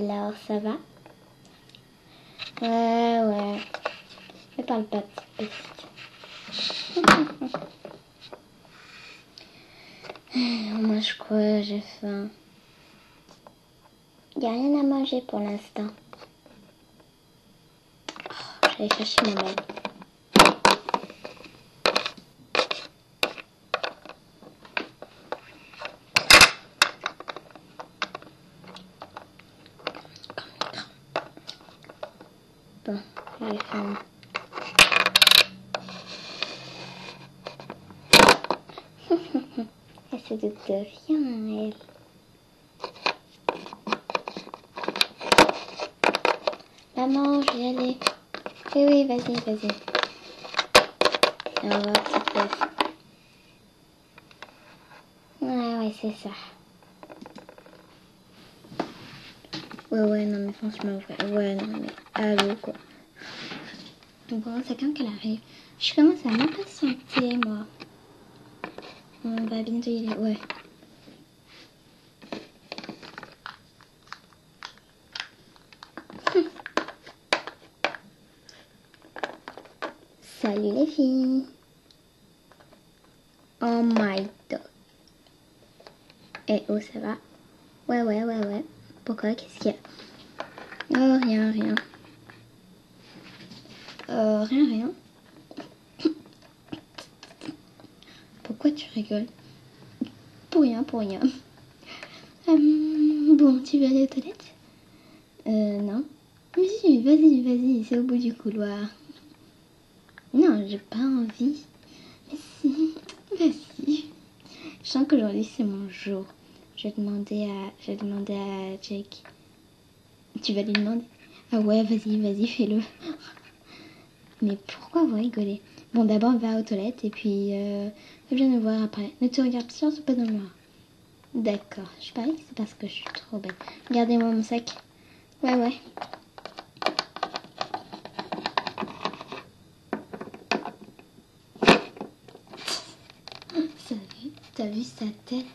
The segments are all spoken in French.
Alors, ça va? Ouais. Ne parle pas, petite peste. On mange quoi? J'ai faim. Y a rien à manger pour l'instant. Oh, j'allais chercher ma mère. Bon, j'ai faim. Elle se doute de rien, elle. Maman, je vais y aller. Oui, vas-y. Au revoir, petite peste. Ouais, c'est ça. Ouais, non, mais franchement, ouais, non, mais allô, quoi. Bon, c'est quand qu'elle arrive. Je commence à m'impatienter, moi. On va bientôt y aller, ouais. Salut les filles. Oh my god. Eh oh, ça va? Ouais. Pourquoi? Qu'est-ce qu'il y a? Oh, rien. Rien. Pourquoi tu rigoles? Pour rien. Bon, tu veux aller aux toilettes? Non. Mais si, vas-y, c'est au bout du couloir. Non, j'ai pas envie. Mais si, vas-y. Je sens qu'aujourd'hui c'est mon jour. Je vais demander à Jake. Tu vas lui demander? Ah ouais, vas-y, fais-le. Mais pourquoi vous rigolez? Bon, d'abord va aux toilettes et puis viens nous voir après. Ne te regarde surtout pas dans le noir. D'accord, je parie que c'est parce que je suis trop belle. Regardez-moi mon sac. Ouais. T'as vu sa tête?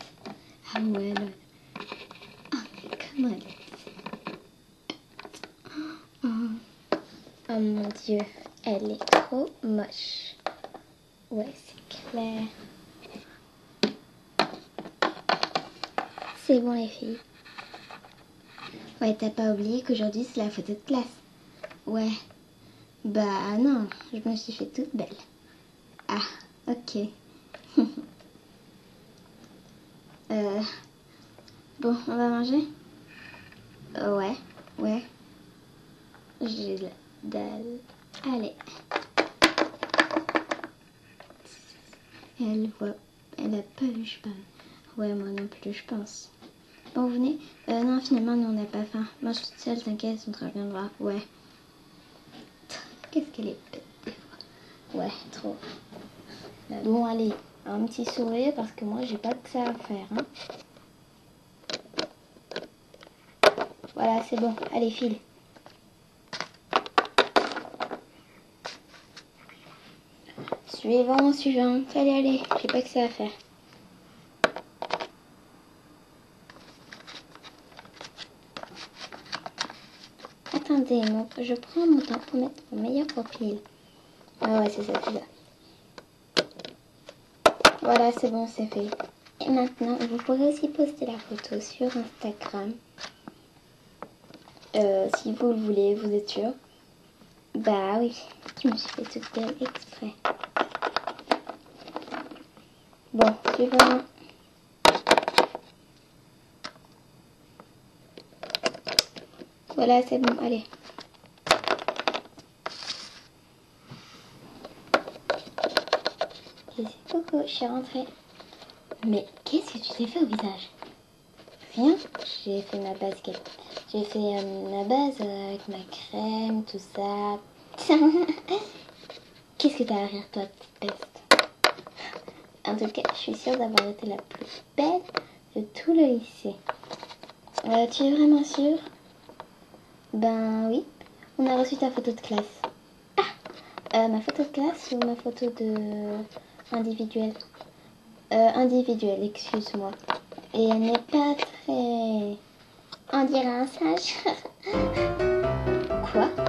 Ah ouais, là. Ah, mais comment elle est? Oh mon Dieu, elle est trop moche. Ouais, c'est clair. C'est bon les filles. Ouais, t'as pas oublié qu'aujourd'hui c'est la photo de classe? Ouais. Bah non, je me suis fait toute belle. Ah, ok. Bon, on va manger? Ouais. J'ai la dalle. Allez. Elle a pas vu, je pense. Ouais, moi non plus, je pense. Bon, vous venez? Non, finalement, nous, on n'a pas faim. Moi, je suis toute seule, t'inquiète, on te reviendra. Ouais. Qu'est-ce qu'elle est bête, des fois. Ouais, trop. Bon, allez, un petit sourire, parce que moi, j'ai pas que ça à faire, hein. Voilà, c'est bon. Allez, file. Suivant. Allez, j'ai pas que ça à faire. Attendez, je prends mon temps pour mettre mon meilleur profil. Ah ouais, c'est ça. Voilà, c'est bon, c'est fait. Et maintenant, vous pourrez aussi poster la photo sur Instagram. Si vous le voulez, vous êtes sûr? Bah oui, je me suis fait toute belle exprès. Bon, suivant. Voilà, c'est bon, allez. Coucou, je suis rentrée. Mais qu'est-ce que tu t'es fait au visage? Rien, j'ai fait ma base. J'ai fait ma base avec ma crème, tout ça. Qu'est-ce que t'as à rire, toi, petite peste? En tout cas, je suis sûre d'avoir été la plus belle de tout le lycée. Tu es vraiment sûre? Ben oui. On a reçu ta photo de classe. Ma photo de classe ou ma photo de individuelle? Individuelle, excuse-moi. Et elle n'est pas très On dirait un singe. Quoi?